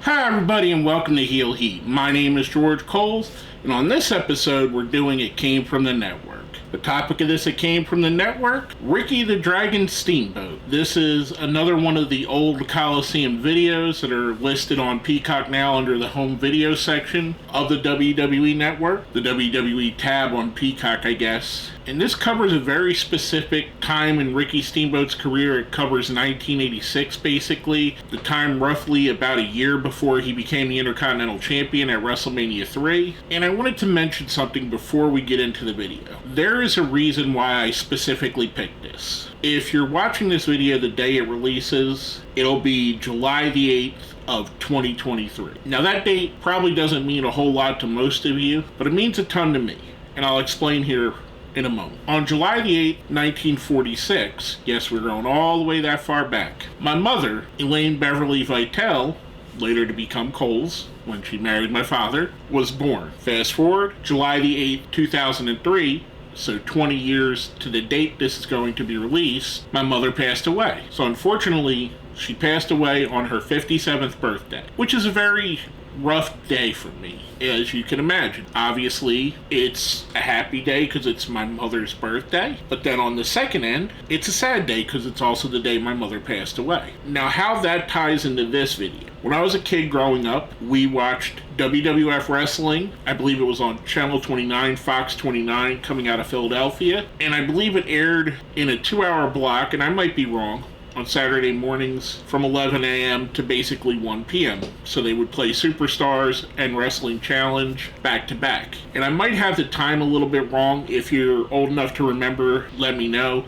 Hi everybody and welcome to Heel Heat. My name is George Coles, and on this episode we're doing It Came From the Network. The topic of this It Came From the Network, Ricky the Dragon Steamboat. This is another one of the old Coliseum videos that are listed on Peacock now under the home video section of the WWE Network. The WWE tab on Peacock, I guess. And this covers a very specific time in Ricky Steamboat's career. It covers 1986 basically, the time roughly about a year before he became the Intercontinental Champion at WrestleMania 3. And I wanted to mention something before we get into the video. There is a reason why I specifically picked this. If you're watching this video the day it releases, it'll be July the 8th of 2023. Now that date probably doesn't mean a whole lot to most of you, but it means a ton to me. And I'll explain here in a moment. On July the 8th, 1946, yes, we're going all the way that far back, my mother, Elaine Beverly Vitale, later to become Coles when she married my father, was born. Fast forward, July the 8th, 2003, so 20 years to the date this is going to be released, my mother passed away. So unfortunately, she passed away on her 57th birthday, which is a very rough day for me, as you can imagine. Obviously, it's a happy day because it's my mother's birthday, but then on the second end, it's a sad day because it's also the day my mother passed away. Now, how that ties into this video. When I was a kid growing up, we watched WWF wrestling. I believe it was on Channel 29, Fox 29, coming out of Philadelphia, and I believe it aired in a 2-hour block, and I might be wrong, on Saturday mornings from 11 a.m. to basically 1 p.m. So they would play Superstars and Wrestling Challenge back to back. And I might have the time a little bit wrong. If you're old enough to remember, let me know.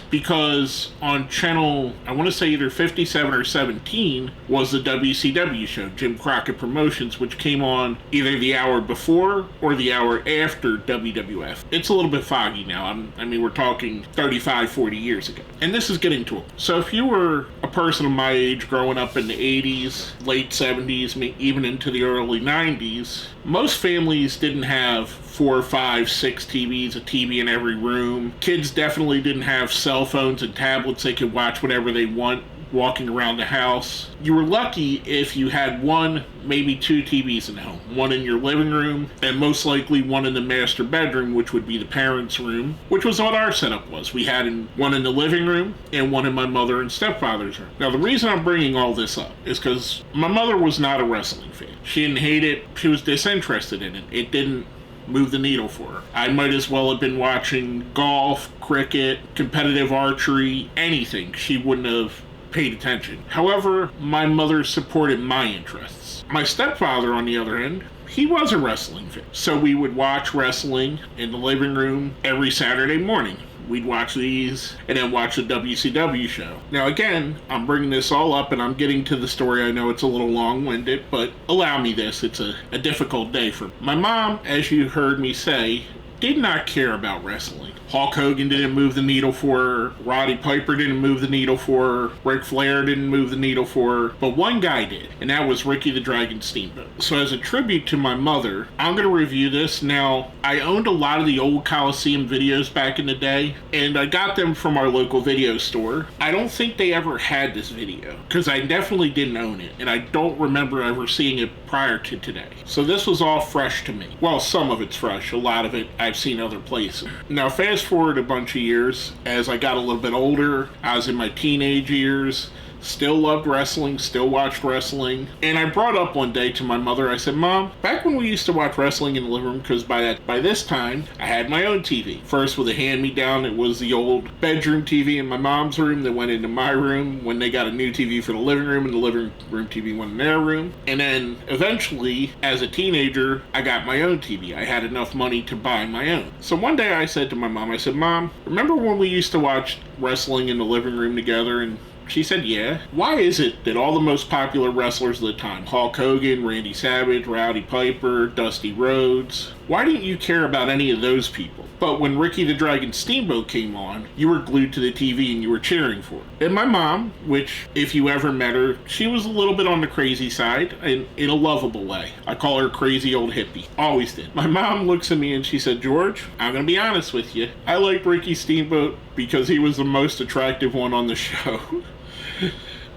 Because on channel, I want to say either 57 or 17, was the WCW show, Jim Crockett Promotions, which came on either the hour before or the hour after WWF. It's a little bit foggy now. I mean, we're talking 35, 40 years ago. And this is getting to it. So if you were a person of my age growing up in the 80s, late 70s, even into the early 90s, most families didn't have 4, 5, 6 TVs, a TV in every room. Kids definitely didn't have cell phones and tablets they could watch whatever they want walking around the house. You were lucky if you had 1, maybe 2 TVs in the home. One in your living room, and most likely one in the master bedroom, which would be the parents' room, which was what our setup was. We had one in the living room and one in my mother and stepfather's room. Now, the reason I'm bringing all this up is because my mother was not a wrestling fan. She didn't hate it. She was disinterested in it. It didn't move the needle for her. I might as well have been watching golf, cricket, competitive archery, anything. She wouldn't have paid attention. However, my mother supported my interests. My stepfather, on the other hand, he was a wrestling fan. So we would watch wrestling in the living room every Saturday morning. We'd watch these and then watch the WCW show. Now again, I'm bringing this all up and I'm getting to the story. I know it's a little long-winded, but allow me this. It's a difficult day for me. My mom, as you heard me say, did not care about wrestling. Hulk Hogan didn't move the needle for her. Roddy Piper didn't move the needle for her. Ric Flair didn't move the needle for her. But one guy did, and that was Ricky the Dragon Steamboat. So as a tribute to my mother, I'm going to review this. Now, I owned a lot of the old Coliseum videos back in the day, and I got them from our local video store. I don't think they ever had this video, because I definitely didn't own it, and I don't remember ever seeing it prior to today. So this was all fresh to me. Well, some of it's fresh. A lot of it I've seen other places. Now, fast forward a bunch of years, as I got a little bit older, I was in my teenage years, still loved wrestling, still watched wrestling, and I brought up one day to my mother, I said, Mom, back when we used to watch wrestling in the living room, because by this time, I had my own TV. First with a hand-me-down, it was the old bedroom TV in my mom's room that went into my room when they got a new TV for the living room, and the living room TV went in their room. And then, eventually, as a teenager, I got my own TV. I had enough money to buy my own. So one day I said to my mom, I said, Mom, remember when we used to watch wrestling in the living room together? And she said, yeah. Why is it that all the most popular wrestlers of the time, Hulk Hogan, Randy Savage, Rowdy Piper, Dusty Rhodes, why didn't you care about any of those people? But when Ricky the Dragon Steamboat came on, you were glued to the TV and you were cheering for it. And my mom, which if you ever met her, she was a little bit on the crazy side, and in a lovable way. I call her crazy old hippie. Always did. My mom looks at me and she said, George, I'm going to be honest with you. I liked Ricky Steamboat because he was the most attractive one on the show.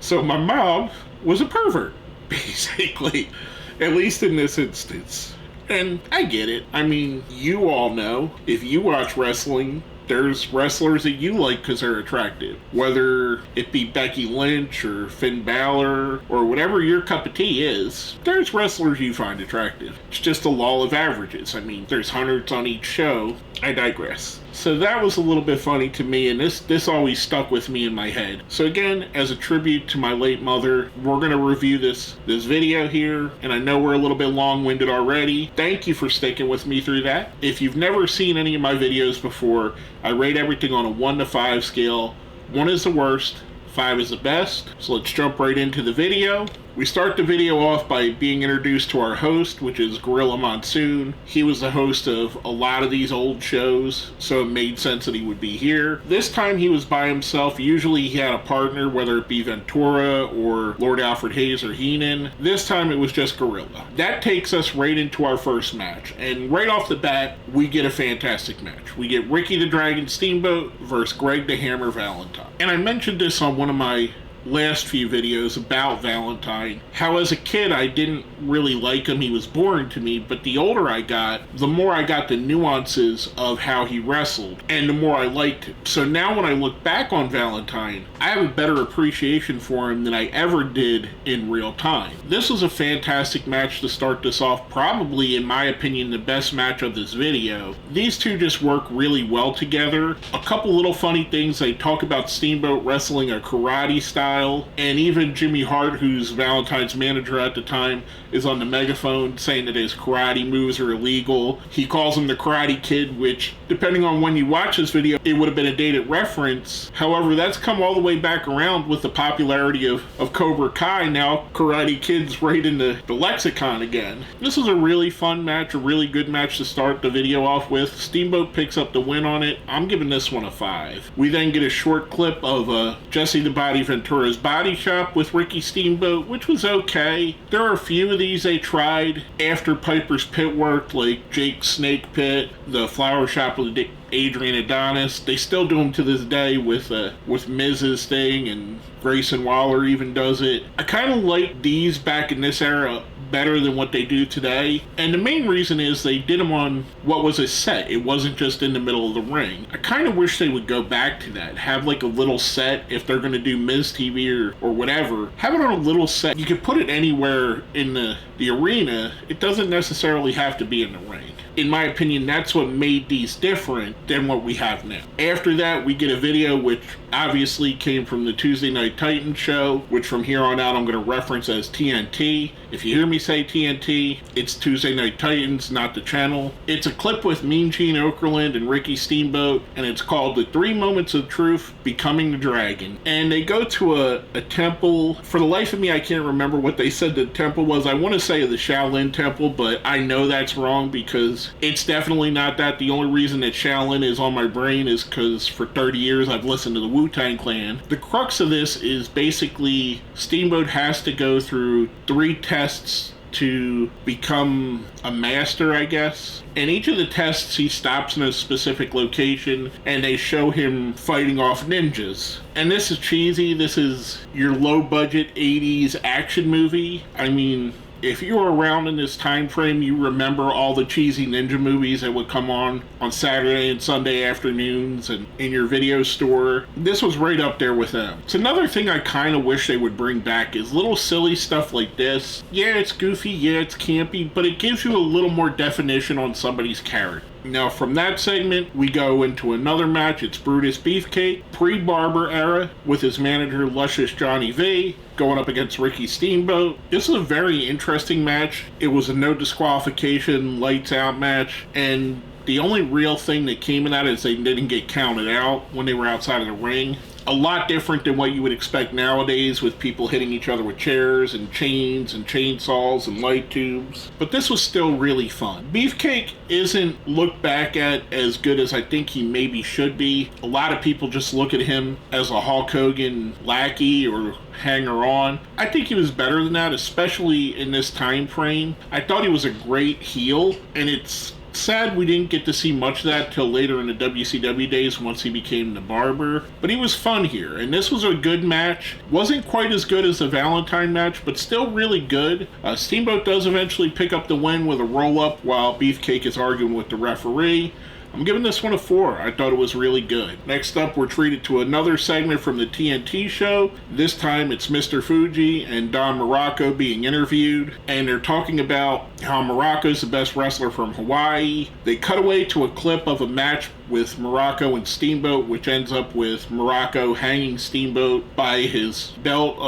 So my mom was a pervert. basically, at least in this instance. And I get it. I mean, you all know, if you watch wrestling, there's wrestlers that you like because they're attractive. Whether it be Becky Lynch or Finn Balor or whatever your cup of tea is, there's wrestlers you find attractive. It's just a law of averages. I mean, there's hundreds on each show. I digress. So that was a little bit funny to me, and this always stuck with me in my head. So again, as a tribute to my late mother, we're going to review this video here, and I know we're a little bit long-winded already. Thank you for sticking with me through that. If you've never seen any of my videos before, I rate everything on a 1 to 5 scale. 1 is the worst, 5 is the best. So let's jump right into the video. We start the video off by being introduced to our host, which is Gorilla Monsoon. He was the host of a lot of these old shows, so it made sense that he would be here. This time he was by himself. Usually he had a partner, whether it be Ventura or Lord Alfred Hayes or Heenan. This time it was just Gorilla. That takes us right into our first match, and right off the bat, we get a fantastic match. We get Ricky the Dragon Steamboat versus Greg the Hammer Valentine. And I mentioned this on one of my last few videos about Valentine, how as a kid I didn't really like him. He was boring to me, but the older I got, the more I got the nuances of how he wrestled, and the more I liked him. So now when I look back on Valentine, I have a better appreciation for him than I ever did in real time. This was a fantastic match to start this off, probably in my opinion the best match of this video. These two just work really well together. A couple little funny things, they talk about Steamboat wrestling a karate style, and even Jimmy Hart, who's Valentine's manager at the time, is on the megaphone saying that his karate moves are illegal. He calls him the Karate Kid, which, depending on when you watch this video, it would have been a dated reference. However, that's come all the way back around with the popularity of Cobra Kai. Now Karate Kid's right in the lexicon again. This was a really fun match, a really good match to start the video off with. Steamboat picks up the win on it. I'm giving this one a 5. We then get a short clip of Jesse the Body Ventura's Body Shop with Ricky Steamboat, which was okay. There are a few of these they tried after Piper's Pit worked, like Jake's Snake Pit, the Flower Shop with Adrian Adonis. They still do them to this day with Miz's thing, and Grayson Waller even does it. I kind of like these back in this era better than what they do today, and the main reason is they did them on what was a set. It wasn't just in the middle of the ring. I kind of wish they would go back to that, have like a little set. If they're going to do Miz TV or whatever, have it on a little set. You could put it anywhere in the arena. It doesn't necessarily have to be in the ring. In my opinion, that's what made these different than what we have now. After that, we get a video which obviously came from the Tuesday Night Titans show, which from here on out I'm going to reference as TNT. If you hear me say TNT, it's Tuesday Night Titans, not the channel. It's a clip with Mean Gene Okerlund and Ricky Steamboat, and it's called The 3 Moments of Truth, Becoming the Dragon. And they go to a temple. For the life of me, I can't remember what they said the temple was. I want to say the Shaolin Temple, but I know that's wrong because it's definitely not that. The only reason that Shaolin is on my brain is because for 30 years I've listened to the Wu-Tang Clan. The crux of this is basically Steamboat has to go through 3 tests to become a master, I guess. In each of the tests, he stops in a specific location, and they show him fighting off ninjas. And this is cheesy. This is your low-budget 80s action movie. I mean, if you were around in this time frame, you remember all the cheesy ninja movies that would come on Saturday and Sunday afternoons and in your video store. This was right up there with them. It's another thing I kind of wish they would bring back is little silly stuff like this. Yeah, it's goofy, yeah, it's campy, but it gives you a little more definition on somebody's character. Now from that segment, we go into another match. It's Brutus Beefcake, pre-Barber era, with his manager Luscious Johnny V, going up against Ricky Steamboat. This is a very interesting match. It was a no disqualification, lights out match, and the only real thing that came in that is they didn't get counted out when they were outside of the ring. A lot different than what you would expect nowadays with people hitting each other with chairs and chains and chainsaws and light tubes. But this was still really fun. Beefcake isn't looked back at as good as I think he maybe should be. A lot of people just look at him as a Hulk Hogan lackey or hanger-on. I think he was better than that, especially in this time frame. I thought he was a great heel, and it's Sad we didn't get to see much of that till later in the WCW days once he became the barber, but he was fun here, and this was a good match. Wasn't quite as good as the Valentine match, but still really good. Steamboat does eventually pick up the win with a roll-up while Beefcake is arguing with the referee. I'm giving this one a 4. I thought it was really good. Next up, we're treated to another segment from the TNT show. This time it's Mr. Fuji and Don Morocco being interviewed, and they're talking about how Morocco's the best wrestler from Hawaii. They cut away to a clip of a match with Morocco and Steamboat, which ends up with Morocco hanging Steamboat by his belt,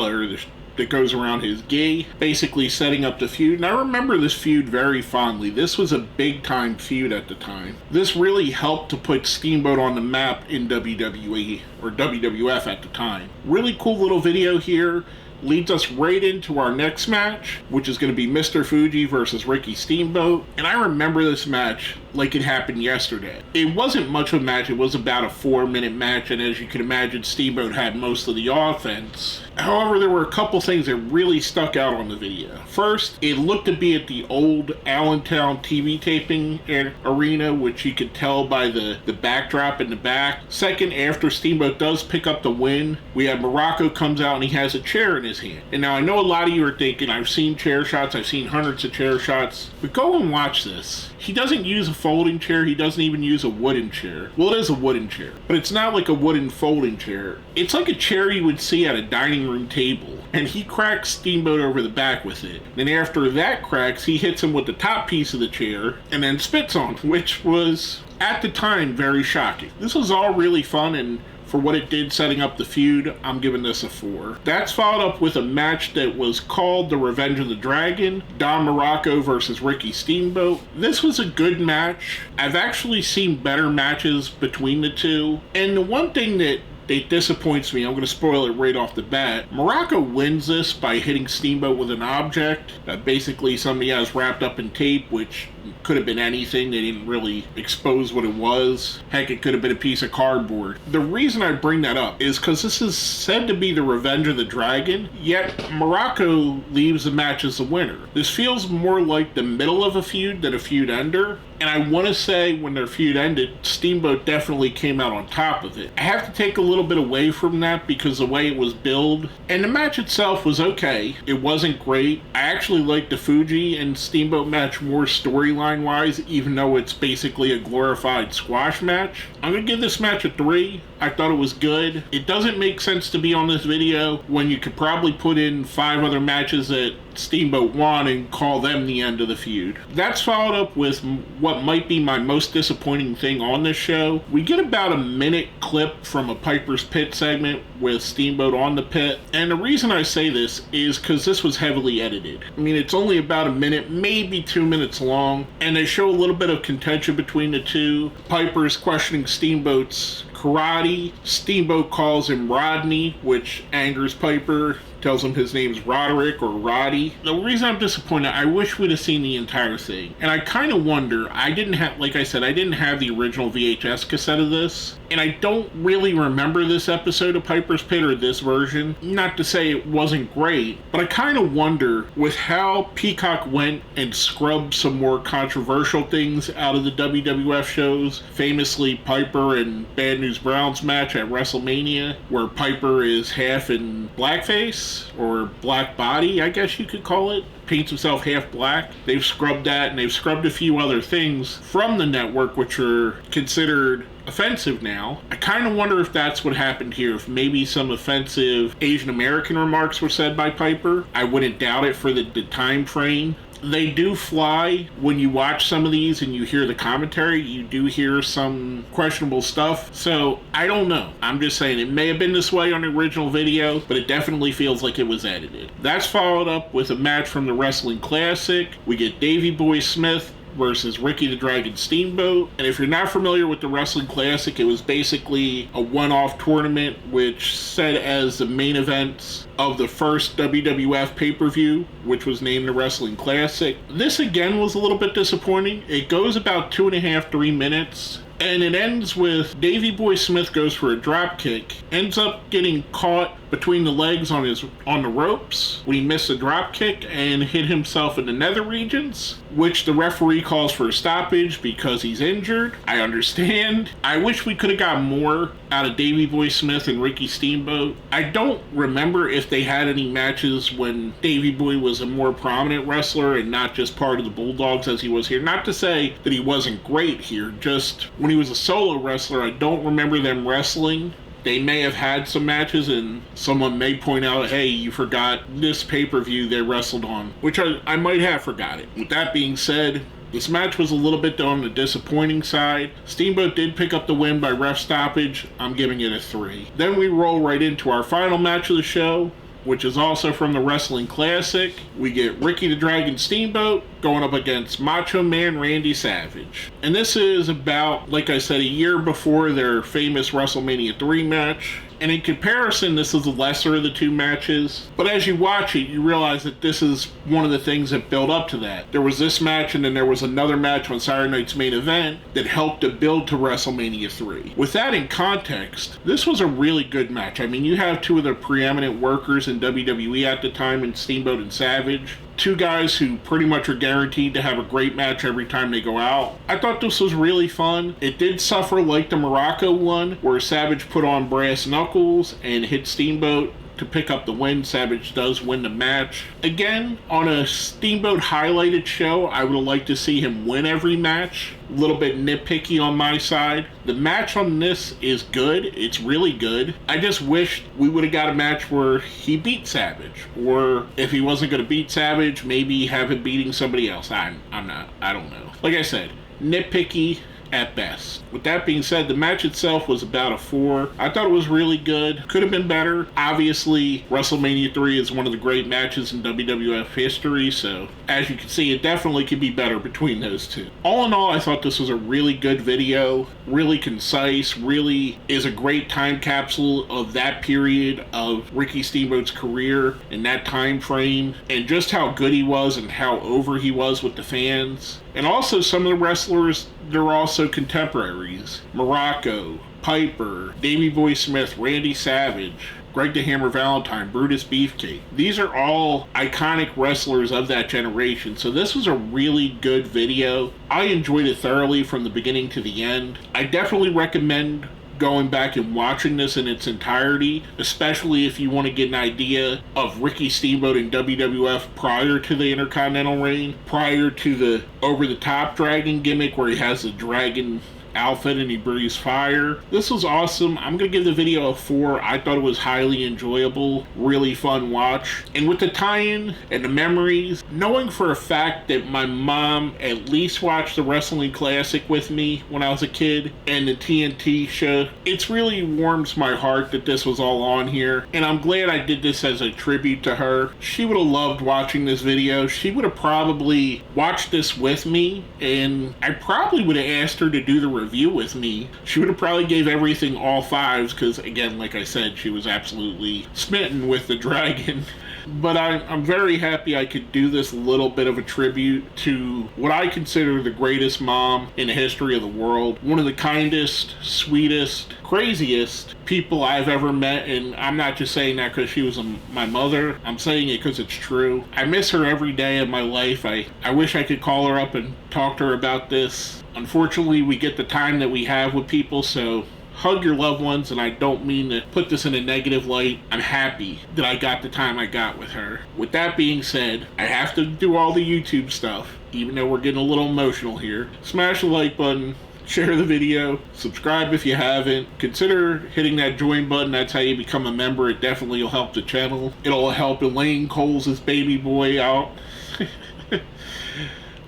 that goes around his gi, basically setting up the feud. And I remember this feud very fondly. This was a big time feud at the time. This really helped to put Steamboat on the map in WWE, or WWF at the time. Really cool little video here. Leads us right into our next match, which is going to be Mr. Fuji versus Ricky Steamboat. And I remember this match like it happened yesterday. It wasn't much of a match. It was about a 4-minute match, and as you can imagine, Steamboat had most of the offense. However, there were a couple things that really stuck out on the video. First, it looked to be at the old Allentown TV taping arena, which you could tell by the backdrop in the back. Second, after Steamboat does pick up the win, we have Morocco comes out and he has a chair in his hand. And now I know a lot of you are thinking, I've seen chair shots, I've seen hundreds of chair shots, but go and watch this. He doesn't use a folding chair, he doesn't even use a wooden chair. Well, it is a wooden chair, but it's not like a wooden folding chair. It's like a chair you would see at a dining room table, and he cracks Steamboat over the back with it. Then after that cracks, he hits him with the top piece of the chair, and then spits on him, which was, at the time, very shocking. This was all really fun, and for what it did setting up the feud, I'm giving this a 4. That's followed up with a match that was called the Revenge of the Dragon, Don Morocco versus Ricky Steamboat. This was a good match. I've actually seen better matches between the two, and the one thing that disappoints me, I'm going to spoil it right off the bat, Morocco wins this by hitting Steamboat with an object that basically somebody has wrapped up in tape, which could have been anything. They didn't really expose what it was. Heck, it could have been a piece of cardboard. The reason I bring that up is because this is said to be the Revenge of the Dragon, yet Morocco leaves the match as the winner. This feels more like the middle of a feud than a feud ender. And I want to say when their feud ended, Steamboat definitely came out on top of it. I have to take a little bit away from that because the way it was billed, and the match itself was okay. It wasn't great. I actually liked the Fuji and Steamboat match more storyline wise, even though it's basically a glorified squash match. I'm going to give this match a 3. I thought it was good. It doesn't make sense to be on this video when you could probably put in 5 other matches that Steamboat won and call them the end of the feud. That's followed up with what might be my most disappointing thing on this show. We get about a minute clip from a Piper's Pit segment with Steamboat on the pit, and the reason I say this is because this was heavily edited. I mean, it's only about a minute, maybe 2 minutes long, and they show a little bit of contention between the two. Piper's questioning Steamboat's karate. Steamboat calls him Rodney, which angers Piper. Tells him his name's Roderick or Roddy. The reason I'm disappointed, I wish we'd have seen the entire thing. And I kind of wonder, I didn't have the original VHS cassette of this. And I don't really remember this episode of Piper's Pit or this version. Not to say it wasn't great, but I kind of wonder with how Peacock went and scrubbed some more controversial things out of the WWF shows. Famously, Piper and Bad News Brown's match at WrestleMania, where Piper is half in blackface, or black body, I guess you could call it. Paints himself half black. They've scrubbed that, and they've scrubbed a few other things from the network which are considered offensive now. I kind of wonder if that's what happened here, if maybe some offensive Asian American remarks were said by Piper. I wouldn't doubt it for the time frame. They do fly. When you watch some of these and you hear the commentary, you do hear some questionable stuff. So, I don't know. I'm just saying it may have been this way on the original video, but it definitely feels like it was edited. That's followed up with a match from the Wrestling Classic. We get Davey Boy Smith versus Ricky the Dragon Steamboat. And if you're not familiar with the Wrestling Classic, it was basically a one-off tournament which set as the main events of the first WWF pay-per-view, which was named the Wrestling Classic. This again was a little bit disappointing. It goes about 2.5-3 minutes. And it ends with Davey Boy Smith goes for a drop kick, ends up getting caught between the legs on the ropes when he missed a drop kick and hit himself in the nether regions, which the referee calls for a stoppage because he's injured. I understand. I wish we could have got more out of Davey Boy Smith and Ricky Steamboat. I don't remember if they had any matches when Davey Boy was a more prominent wrestler and not just part of the Bulldogs as he was here. Not to say that he wasn't great here, just when he was a solo wrestler, I don't remember them wrestling. They may have had some matches, and someone may point out, hey, you forgot this pay-per-view they wrestled on, which I might have forgot it. With that being said, this match was a little bit on the disappointing side. Steamboat did pick up the win by ref stoppage. I'm giving it a 3. Then we roll right into our final match of the show, which is also from the Wrestling Classic. We get Ricky the Dragon Steamboat going up against Macho Man Randy Savage. And this is about, like I said, a year before their famous WrestleMania 3 match. And in comparison, this is the lesser of the two matches. But as you watch it, you realize that this is one of the things that built up to that. There was this match, and then there was another match on Saturday Night's Main Event that helped to build to WrestleMania 3. With that in context, this was a really good match. I mean, you have two of the preeminent workers in WWE at the time in Steamboat and Savage. Two guys who pretty much are guaranteed to have a great match every time they go out. I thought this was really fun. It did suffer like the Morocco one, where Savage put on brass knuckles and hit Steamboat to pick up the win. Savage does win the match. Again, on a Steamboat highlighted show, I would have liked to see him win every match. A little bit nitpicky on my side. The match on this is good. It's really good. I just wish we would have got a match where he beat Savage. Or if he wasn't going to beat Savage, maybe have him beating somebody else. I don't know. Like I said, nitpicky at best. With that being said, the match itself was about a 4. I thought it was really good. Could have been better. Obviously, WrestleMania 3 is one of the great matches in WWF history, so as you can see, it definitely could be better between those two. All in all, I thought this was a really good video, really concise, really is a great time capsule of that period of Ricky Steamboat's career in that time frame, and just how good he was and how over he was with the fans. And also some of the wrestlers, they're also contemporaries. Morocco, Piper, Davey Boy Smith, Randy Savage, Greg the Hammer Valentine, Brutus Beefcake. These are all iconic wrestlers of that generation. So this was a really good video. I enjoyed it thoroughly from the beginning to the end. I definitely recommend going back and watching this in its entirety, especially if you want to get an idea of Ricky Steamboat in WWF prior to the Intercontinental reign, prior to the over-the-top dragon gimmick where he has a dragon outfit and he breathes fire. This was awesome. I'm going to give the video a 4. I thought it was highly enjoyable, really fun watch. And with the tie-in and the memories, knowing for a fact that my mom at least watched the Wrestling Classic with me when I was a kid and the TNT show, it's really warms my heart that this was all on here. And I'm glad I did this as a tribute to her. She would have loved watching this video. She would have probably watched this with me, and I probably would have asked her to do the review with me. She would have probably gave everything all 5s because, again, like I said, she was absolutely smitten with the dragon. But I'm very happy I could do this little bit of a tribute to what I consider the greatest mom in the history of the world. One of the kindest, sweetest, craziest people I've ever met. And I'm not just saying that because she was my mother. I'm saying it because it's true. I miss her every day of my life. I wish I could call her up and talk to her about this. Unfortunately, we get the time that we have with people, so hug your loved ones, and I don't mean to put this in a negative light. I'm happy that I got the time I got with her. With that being said, I have to do all the YouTube stuff, even though we're getting a little emotional here. Smash the like button, share the video, subscribe if you haven't. Consider hitting that join button. That's how you become a member. It definitely will help the channel. It'll help Elaine Coles' baby boy out.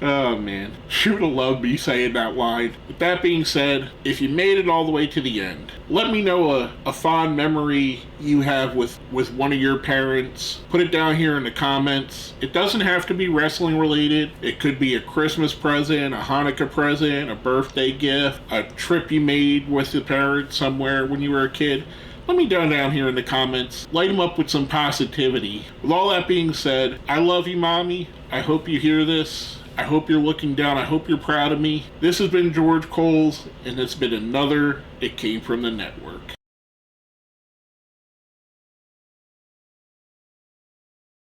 Oh man, she would have loved me saying that line. With that being said, if you made it all the way to the end, let me know a fond memory you have with one of your parents. Put it down here in the comments. It doesn't have to be wrestling related. It could be a Christmas present, a Hanukkah present, a birthday gift, a trip you made with your parents somewhere when you were a kid. Let me down here in the comments. Light them up with some positivity. With all that being said, I love you, Mommy. I hope you hear this. I hope you're looking down. I hope you're proud of me. This has been George Coles, and it's been another It Came From The Network.